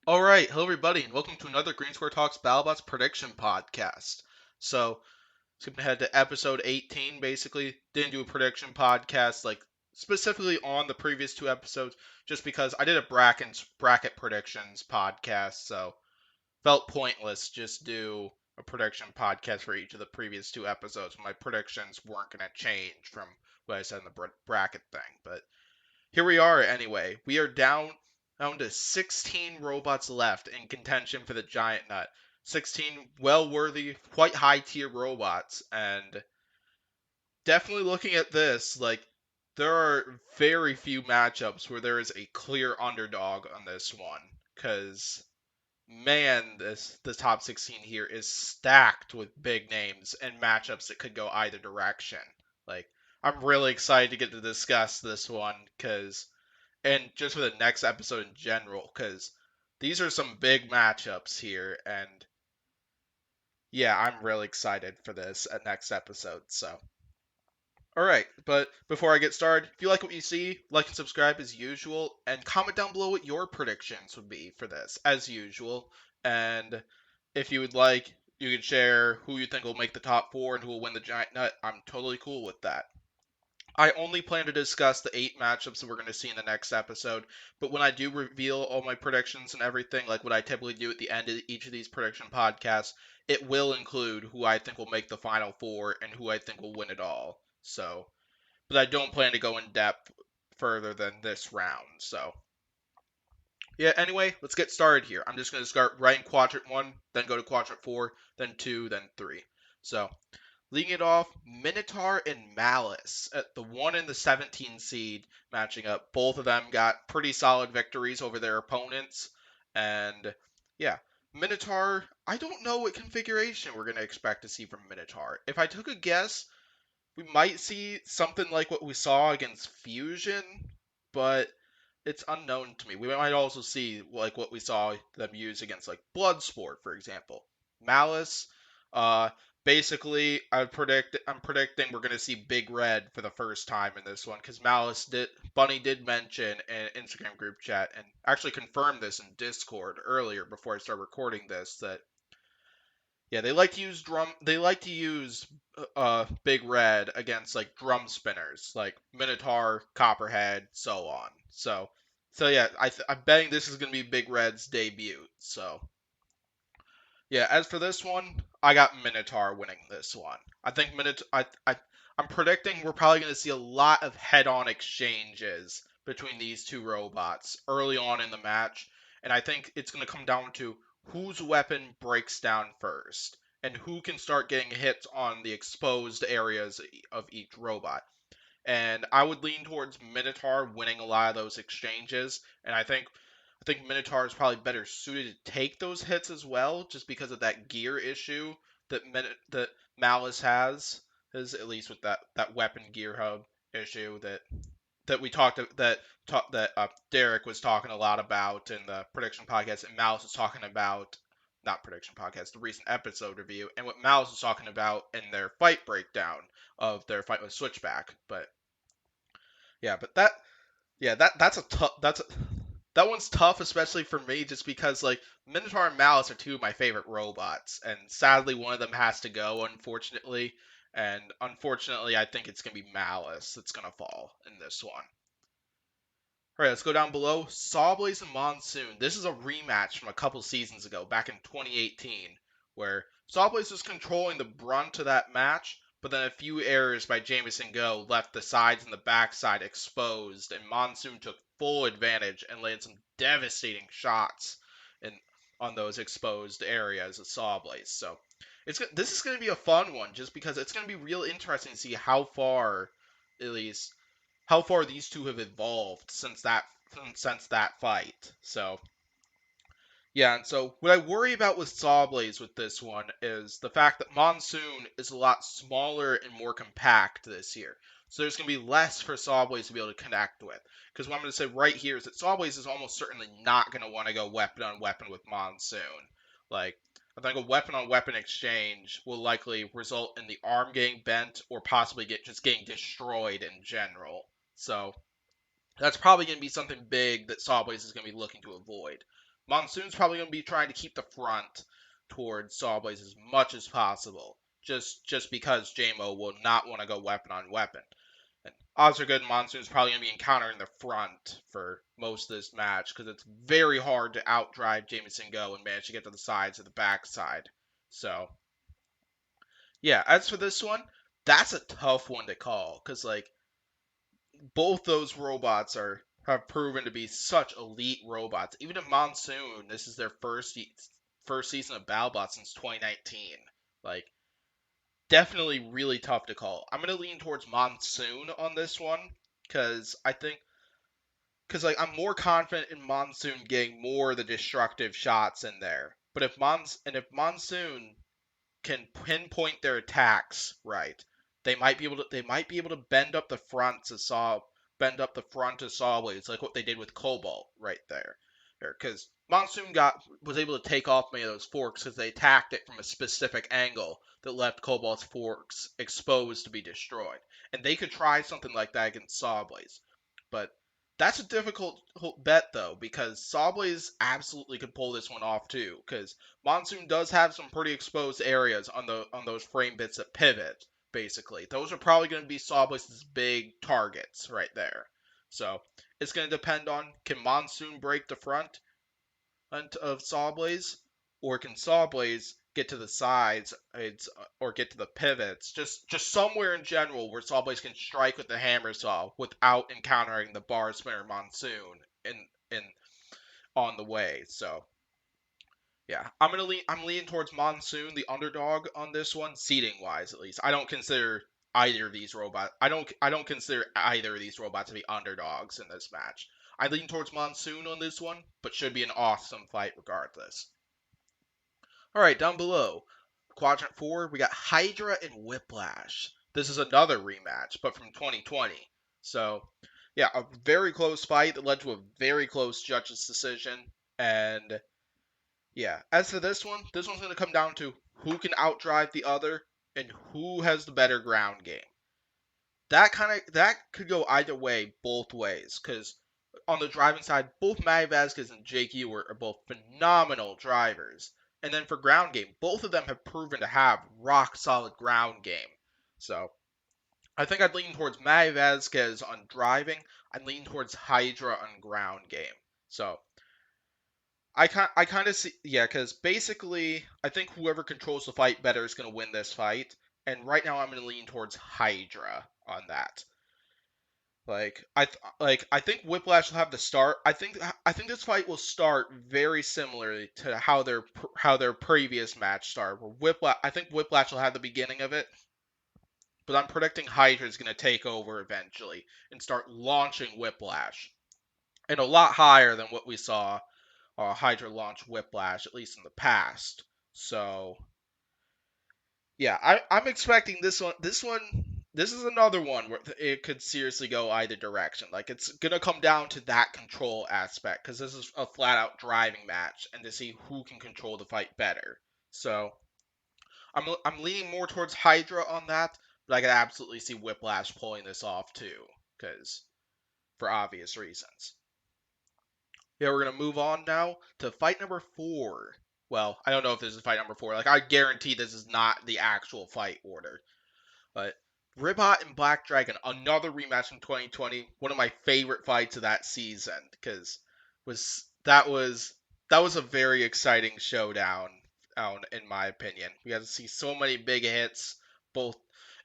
Alright, hello everybody, and welcome to another Green Square Talks Battlebots prediction podcast. So, skipping ahead to episode 18, basically. Didn't do a prediction podcast, specifically on the previous two episodes, just because I did a bracket predictions podcast, so felt pointless just do a prediction podcast for each of the previous two episodes. My predictions weren't going to change from what I said in the bracket thing, but here we are anyway. We are down to 16 robots left in contention for the giant nut. 16 well-worthy, quite high-tier robots, and definitely looking at this, there are very few matchups where there is a clear underdog on this one, because man, this top 16 here is stacked with big names and matchups that could go either direction. Like, I'm really excited to get to discuss this one because and just for the next episode in general, because these are some big matchups here, and yeah, I'm really excited for this next episode. So, all right, but before I get started, if you like what you see, like and subscribe as usual, and comment down below what your predictions would be for this, as usual. And if you would like, you could share who you think will make the top four and who will win the giant nut. I'm totally cool with that. I only plan to discuss the 8 matchups that we're going to see in the next episode, but when I do reveal all my predictions and everything, like what I typically do at the end of each of these prediction podcasts, it will include who I think will make the final four and who I think will win it all. So, but I don't plan to go in depth further than this round. So, yeah, anyway, let's get started here. I'm just going to start right in quadrant 1, then go to quadrant 4, then 2, then 3. So, leading it off, Minotaur and Malice at the 1 and the 17 seed matching up. Both of them got pretty solid victories over their opponents. And yeah, Minotaur, I don't know what configuration we're going to expect to see from Minotaur. If I took a guess, we might see something like what we saw against Fusion, but it's unknown to me. We might also see like what we saw them use against like Bloodsport, for example. Malice, uh, basically, I'm predicting we're gonna see Big Red for the first time in this one because Bunny did mention in Instagram group chat and actually confirmed this in Discord earlier before I started recording this that yeah, they like to use Big Red against like drum spinners, like Minotaur, Copperhead, so on. So yeah, I'm betting this is gonna be Big Red's debut. So yeah, as for this one, I got Minotaur winning this one. I think Minotaur. I'm predicting we're probably gonna see a lot of head-on exchanges between these two robots early on in the match, and I think it's gonna come down to whose weapon breaks down first and who can start getting hits on the exposed areas of each robot. And I would lean towards Minotaur winning a lot of those exchanges, and I think Minotaur is probably better suited to take those hits as well, just because of that gear issue that Malice has at least with that weapon gear hub issue that we talked that Derek was talking a lot about in the prediction podcast, and Malice was talking about not prediction podcast, the recent episode review, and what Malice was talking about in their fight breakdown of their fight with Switchback. But yeah, but that one's tough, especially for me, just because like Minotaur and Malice are two of my favorite robots, and sadly one of them has to go, unfortunately. And unfortunately, I think it's gonna be Malice that's gonna fall in this one. All right, let's go down below. SawBlaze and Monsoon. This is a rematch from a couple seasons ago, back in 2018, where SawBlaze was controlling the brunt of that match, but then a few errors by Jameson Go left the sides and the backside exposed, and Monsoon took full advantage and laid some devastating shots in, on those exposed areas of SawBlaze. So this is going to be a fun one, just because it's going to be real interesting to see how far, at least how far these two have evolved since that fight. So yeah, and so what I worry about with SawBlaze with this one is the fact that Monsoon is a lot smaller and more compact this year. So there's going to be less for SawBlaze to be able to connect with. Because what I'm going to say right here is that SawBlaze is almost certainly not going to want to go weapon on weapon with Monsoon. Like, I think a weapon on weapon exchange will likely result in the arm getting bent or possibly just getting destroyed in general. So that's probably going to be something big that SawBlaze is going to be looking to avoid. Monsoon's probably going to be trying to keep the front towards SawBlaze as much as possible, just because JMO will not want to go weapon on weapon. And odds are good Monsoon's probably going to be encountering the front for most of this match, because it's very hard to outdrive Jameson Go and manage to get to the sides or the backside. So, yeah, as for this one, that's a tough one to call, because, like, both those robots have proven to be such elite robots. Even if Monsoon, this is their first season of Battlebots since 2019. Like, definitely really tough to call. I'm gonna lean towards Monsoon on this one because like I'm more confident in Monsoon getting more of the destructive shots in there. But if Monsoon can pinpoint their attacks right, they might be able to bend up the front of SawBlaze like what they did with Cobalt right there. Because Monsoon was able to take off many of those forks because they attacked it from a specific angle that left Cobalt's forks exposed to be destroyed. And they could try something like that against SawBlaze. But that's a difficult bet though, because SawBlaze absolutely could pull this one off too. Because Monsoon does have some pretty exposed areas on those frame bits that pivot. Basically, those are probably going to be SawBlaze's big targets right there. So it's going to depend on, can Monsoon break the front of SawBlaze, or can SawBlaze get to the sides or get to the pivots, just somewhere in general where SawBlaze can strike with the hammer saw without encountering the bar spinner Monsoon in on the way. So yeah, I'm leaning towards Monsoon, the underdog on this one, seating wise at least. I don't consider either of these robots. I don't consider either of these robots to be underdogs in this match. I lean towards Monsoon on this one, but should be an awesome fight regardless. All right, down below, quadrant 4, we got Hydra and Whiplash. This is another rematch, but from 2020. So, yeah, a very close fight that led to a very close judge's decision. And yeah, as for this one's going to come down to who can outdrive the other and who has the better ground game. That could go either way, both ways, because on the driving side, both Maddie Vasquez and Jake Ewert are both phenomenal drivers. And then for ground game, both of them have proven to have rock solid ground game. So I think I'd lean towards Maddie Vasquez on driving. I'd lean towards Hydra on ground game. So I kind of see, yeah, because basically I think whoever controls the fight better is going to win this fight. And right now I'm going to lean towards Hydra on that. I think Whiplash will have the start. I think this fight will start very similarly to how their previous match started. I think Whiplash will have the beginning of it, but I'm predicting Hydra is going to take over eventually and start launching Whiplash, and a lot higher than what we saw Hydra launch Whiplash, at least in the past. So yeah, I'm expecting this one. This is another one where it could seriously go either direction. Like, it's gonna come down to that control aspect, because this is a flat out driving match, and to see who can control the fight better. So I'm leaning more towards Hydra on that, but I could absolutely see Whiplash pulling this off too, because for obvious reasons. Yeah, we're gonna move on now to fight number 4. Well, I don't know if this is fight number 4. Like, I guarantee this is not the actual fight order. But Ribbot and Black Dragon, another rematch from 2020, one of my favorite fights of that season, because was that was that was a very exciting showdown, in my opinion. We got to see so many big hits, both.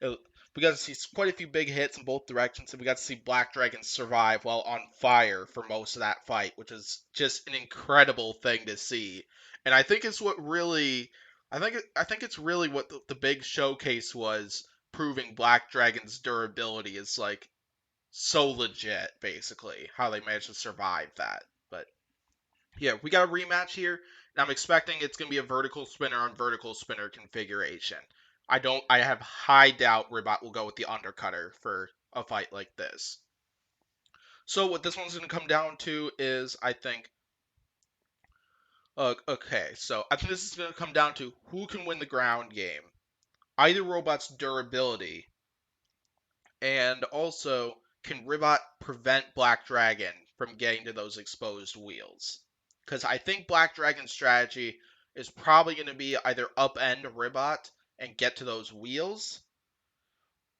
We got to see quite a few big hits in both directions, and we got to see Black Dragon survive while on fire for most of that fight, which is just an incredible thing to see. And I think it's what really, I think it's really what the big showcase was, proving Black Dragon's durability is like so legit, basically, how they managed to survive that. But yeah, we got a rematch here, and I'm expecting it's gonna be a vertical spinner on vertical spinner configuration. I have high doubt Ribbot will go with the undercutter for a fight like this. So what this one's gonna come down to is, I think, okay, so I think this is gonna come down to who can win the ground game. Either robot's durability, and also, can Ribbot prevent Black Dragon from getting to those exposed wheels? because I think Black Dragon's strategy is probably going to be either upend Ribbot and get to those wheels,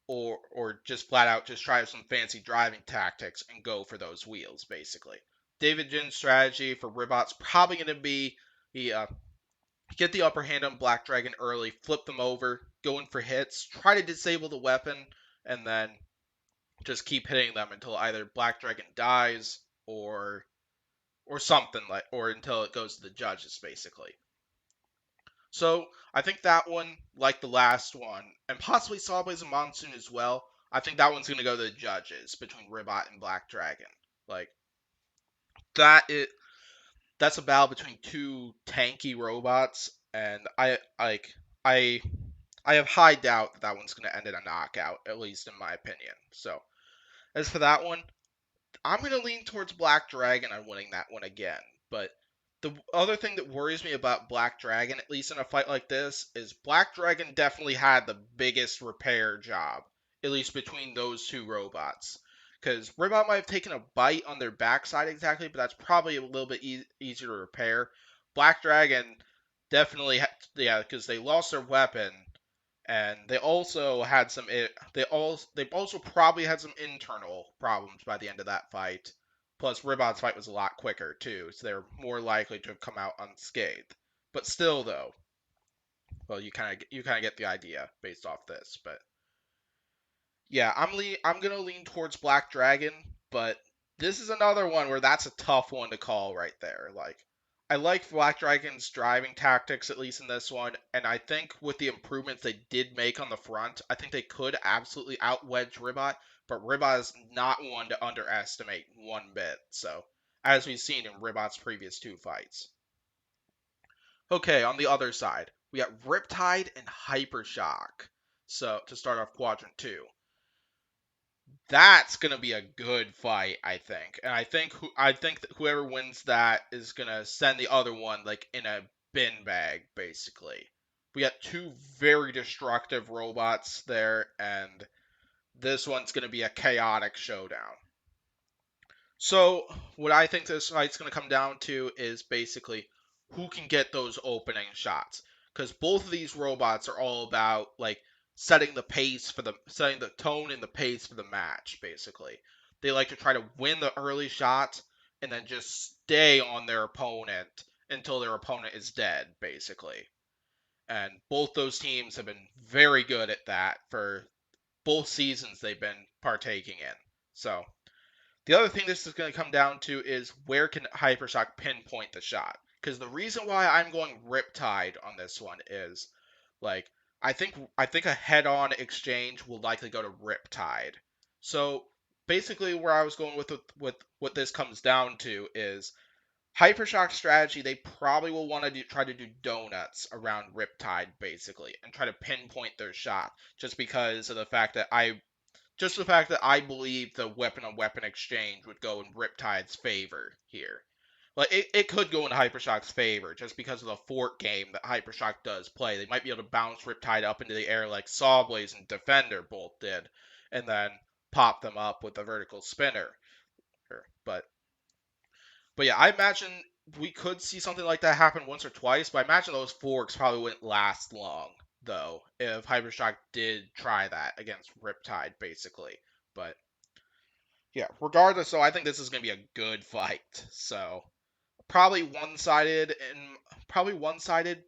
or just flat out just try some fancy driving tactics and go for those wheels, basically. David Jin's strategy for Ribbot's probably going to be he get the upper hand on Black Dragon early, flip them over, go in for hits, try to disable the weapon, and then just keep hitting them until either Black Dragon dies or something like, or until it goes to the judges, basically. So I think that one, like the last one, and possibly SawBlaze and Monsoon as well, I think that one's gonna go to the judges between Ribbot and Black Dragon. Like that is that's a battle between two tanky robots, and I I have high doubt that that one's gonna end in a knockout, at least in my opinion. So as for that one, I'm going to lean towards Black Dragon on winning that one again. But the other thing that worries me about Black Dragon, at least in a fight like this, is Black Dragon definitely had the biggest repair job, at least between those two robots. Because Ribbot might have taken a bite on their backside exactly, but that's probably a little bit easier to repair. Black Dragon definitely, yeah, because they lost their weapon, and they also had some they also probably had some internal problems by the end of that fight. Plus, Ribbot's fight was a lot quicker too, so they're more likely to have come out unscathed. But still, though, well, you kind of get the idea based off this. But yeah, I'm gonna lean towards Black Dragon, but this is another one where that's a tough one to call right there. Like, I like Black Dragon's driving tactics, at least in this one, and I think with the improvements they did make on the front, I think they could absolutely outwedge Ribbot, but Ribbot is not one to underestimate one bit, so, as we've seen in Ribbot's previous two fights. Okay, on the other side, we got Riptide and Hypershock. So, to start off Quadrant 2. That's gonna be a good fight, I think. And I think that whoever wins that is gonna send the other one like in a bin bag, basically. We got two very destructive robots there, and this one's gonna be a chaotic showdown. So what I think this fight's going to come down to is basically who can get those opening shots, because both of these robots are all about like setting the tone and the pace for the match. Basically, they like to try to win the early shot and then just stay on their opponent until their opponent is dead. Basically, and both those teams have been very good at that for both seasons they've been partaking in. So the other thing this is going to come down to is where can Hypershock pinpoint the shot? Because the reason why I'm going Riptide on this one is, like, I think a head-on exchange will likely go to Riptide. So basically, where I was going with what this comes down to is Hypershock strategy. They probably will want to try to do donuts around Riptide, basically, and try to pinpoint their shot, just the fact that I believe the weapon on weapon exchange would go in Riptide's favor here. Like it could go in Hypershock's favor just because of the fort game that Hypershock does play. They might be able to bounce Riptide up into the air like SawBlaze and Defender both did, and then pop them up with a vertical spinner. But but yeah, I imagine we could see something like that happen once or twice, but I imagine those forks probably wouldn't last long, though, if Hypershock did try that against Riptide, basically. But yeah, regardless, so I think this is going to be a good fight. So probably one-sided,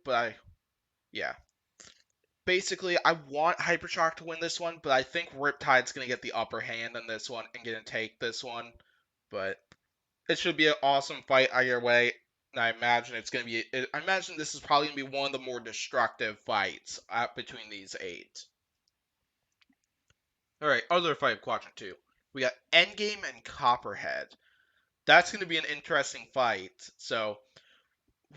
but yeah. Basically, I want Hypershock to win this one, but I think Riptide's going to get the upper hand on this one and going to take this one. But it should be an awesome fight either way. And I imagine I imagine this is probably gonna be one of the more destructive fights between these eight. All right, other fight of Quadrant 2. We got Endgame and Copperhead. That's gonna be an interesting fight. So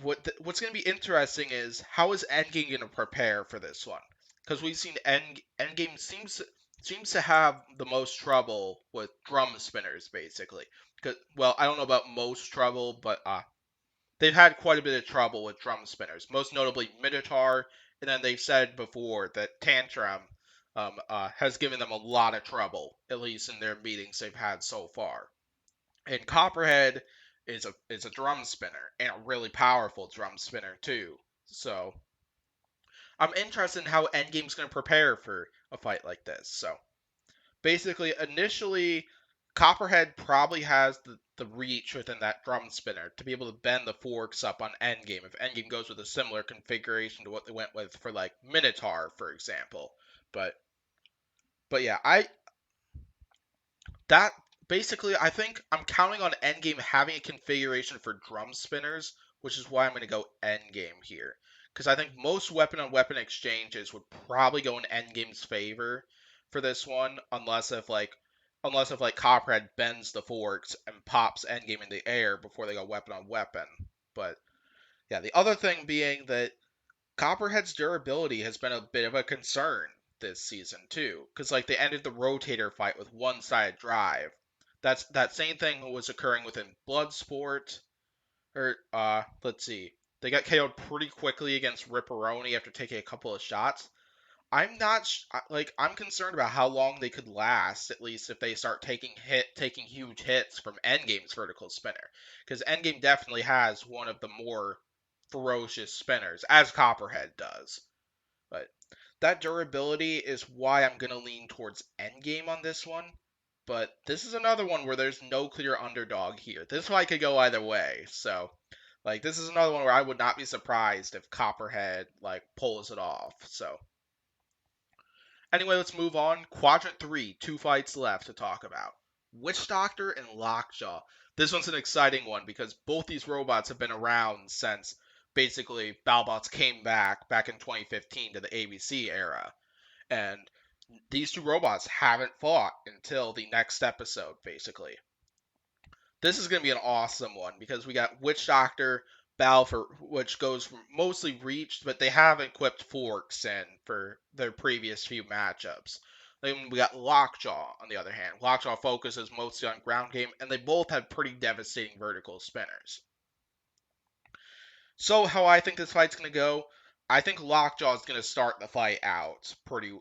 what's gonna be interesting is how is Endgame gonna prepare for this one? Because we've seen Endgame seems to have the most trouble with drum spinners, basically. Because well, I don't know about most trouble, but they've had quite a bit of trouble with drum spinners, most notably Minotaur, and then they've said before that Tantrum has given them a lot of trouble, at least in their meetings they've had so far. And Copperhead is a drum spinner, and a really powerful drum spinner too. So I'm interested in how Endgame's going to prepare for a fight like this. So basically, initially, Copperhead probably has the reach within that drum spinner to be able to bend the forks up on Endgame if Endgame goes with a similar configuration to what they went with for like Minotaur, for example. But yeah, that basically I think I'm counting on Endgame having a configuration for drum spinners, which is why I'm going to go Endgame here. Because I think most weapon on weapon exchanges would probably go in Endgame's favor for this one, unless if like Copperhead bends the forks and pops Endgame in the air before they go weapon on weapon. But yeah, the other thing being that Copperhead's durability has been a bit of a concern this season too, because like they ended the rotator fight with one-sided drive. That same thing was occurring within Bloodsport. Or let's see, they got KO'd pretty quickly against Ripperoni after taking a couple of shots. I'm not like I'm concerned about how long they could last. At least if they start taking huge hits from Endgame's vertical spinner, because Endgame definitely has one of the more ferocious spinners, as Copperhead does. But that durability is why I'm gonna lean towards Endgame on this one. But this is another one where there's no clear underdog here. This fight could go either way. So, like, this is another one where I would not be surprised if Copperhead like pulls it off. So, anyway, let's move on. Quadrant 3, two fights left to talk about. Witch Doctor and Lockjaw. This one's an exciting one because both these robots have been around since basically Battlebots came back in 2015 to the ABC era. And these two robots haven't fought until the next episode, basically. This is going to be an awesome one because we got Witch Doctor, Balfour, which goes from mostly reached, but they have equipped forks in for their previous few matchups. Then we got Lockjaw, on the other hand. Lockjaw focuses mostly on ground game, and they both have pretty devastating vertical spinners. So, how I think this fight's going to go, I think Lockjaw is going to start the fight out pretty.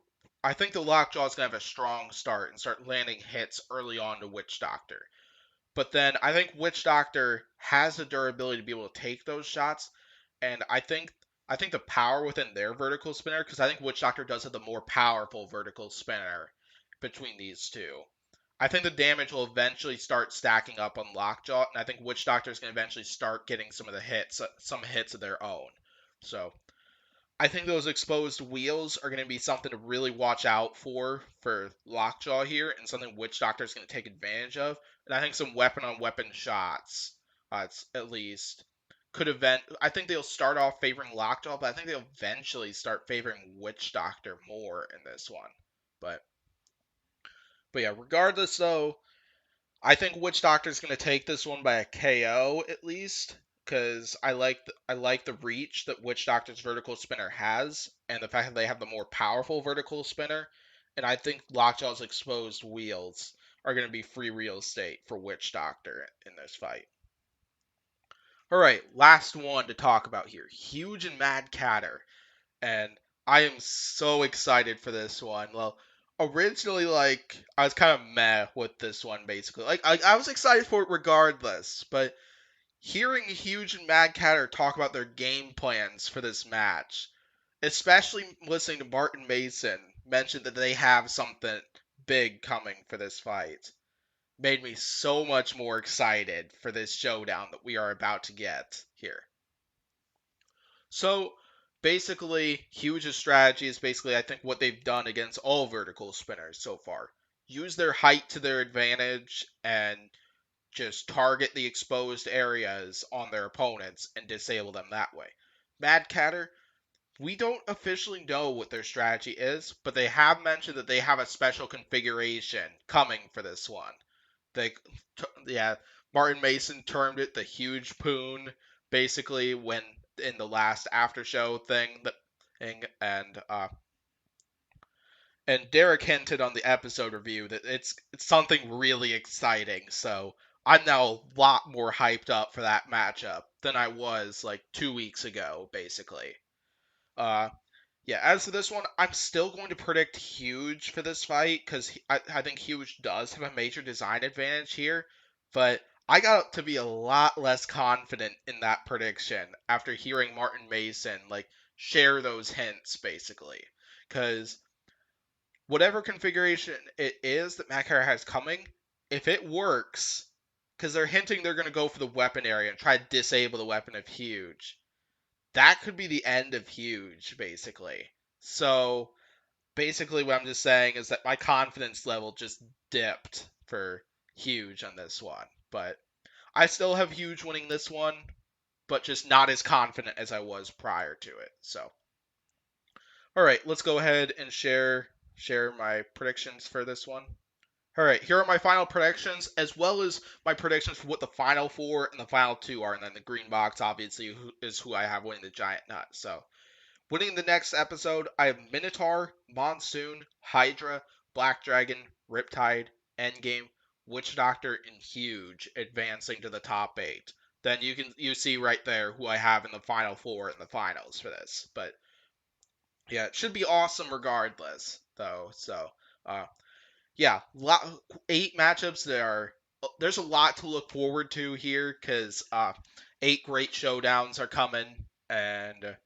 I think the Lockjaw is going to have a strong start and start landing hits early on to Witch Doctor. But then I think Witch Doctor has the durability to be able to take those shots, and I think the power within their vertical spinner, because I think Witch Doctor does have the more powerful vertical spinner between these two. I think the damage will eventually start stacking up on Lockjaw, and I think Witch Doctor is going to eventually start getting some hits of their own. So I think those exposed wheels are going to be something to really watch out for Lockjaw here, and something Witch Doctor is going to take advantage of. And I think some weapon on weapon shots, at least, could event. I think they'll start off favoring Lockjaw, but I think they'll eventually start favoring Witch Doctor more in this one. But yeah, regardless though, I think Witch Doctor's going to take this one by a KO at least, because I like the reach that Witch Doctor's vertical spinner has, and the fact that they have the more powerful vertical spinner. And I think Lockjaw's exposed wheels are going to be free real estate for Witch Doctor in this fight. All right, last one to talk about here: Huge and Mad Catter. And I am so excited for this one. Well, originally, like, I was kind of meh with this one, basically. Like, I was excited for it regardless, but hearing Huge and Mad Catter talk about their game plans for this match, especially listening to Martin Mason mention that they have something big coming for this fight, made me so much more excited for this showdown that we are about to get here. So basically, Huge's strategy is basically, I think, what they've done against all vertical spinners so far. Use their height to their advantage and just target the exposed areas on their opponents and disable them that way. Mad Catter, we don't officially know what their strategy is, but they have mentioned that they have a special configuration coming for this one. They, yeah, Martin Mason termed it the huge poon, basically when in the last after show and Derek hinted on the episode review that it's something really exciting. So I'm now a lot more hyped up for that matchup than I was like 2 weeks ago, basically. Uh, yeah, as for this one, I'm still going to predict Huge for this fight because I think Huge does have a major design advantage here, but I got to be a lot less confident in that prediction after hearing Martin Mason like share those hints basically, because whatever configuration it is that Macari has coming, if it works, because they're hinting they're going to go for the weapon area and try to disable the weapon of Huge, that could be the end of Huge, basically. So, basically, what I'm just saying is that my confidence level just dipped for Huge on this one. But I still have Huge winning this one, but just not as confident as I was prior to it. So, all right, let's go ahead and share my predictions for this one. All right, here are my final predictions, as well as my predictions for what the final four and the final two are, and then the green box obviously is who I have winning the giant nut. So, winning the next episode, I have Minotaur, Monsoon, Hydra, Black Dragon, Riptide, Endgame, Witch Doctor, and Huge advancing to the top 8. Then you see right there who I have in the final four and the finals for this. But yeah, it should be awesome regardless, though. So, uh, yeah, 8 matchups that are. There's a lot to look forward to here because 8 great showdowns are coming, and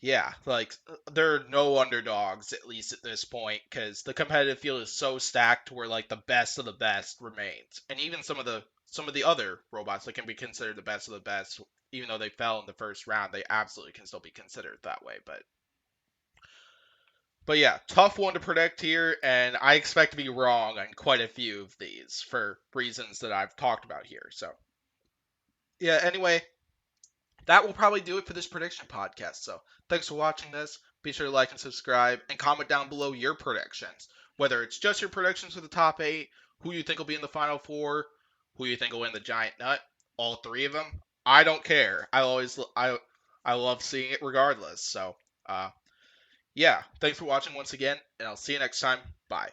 yeah, like there are no underdogs at least at this point because the competitive field is so stacked where like the best of the best remains, and even some of the other robots that can be considered the best of the best, even though they fell in the first round, they absolutely can still be considered that way. But yeah, tough one to predict here, and I expect to be wrong on quite a few of these for reasons that I've talked about here. So yeah, anyway, that will probably do it for this prediction podcast. So thanks for watching this. Be sure to like and subscribe and comment down below your predictions. Whether it's just your predictions for the top 8, who you think will be in the final 4, who you think will win the giant nut, all 3 of them. I don't care. I love seeing it regardless. So yeah, thanks for watching once again, and I'll see you next time. Bye.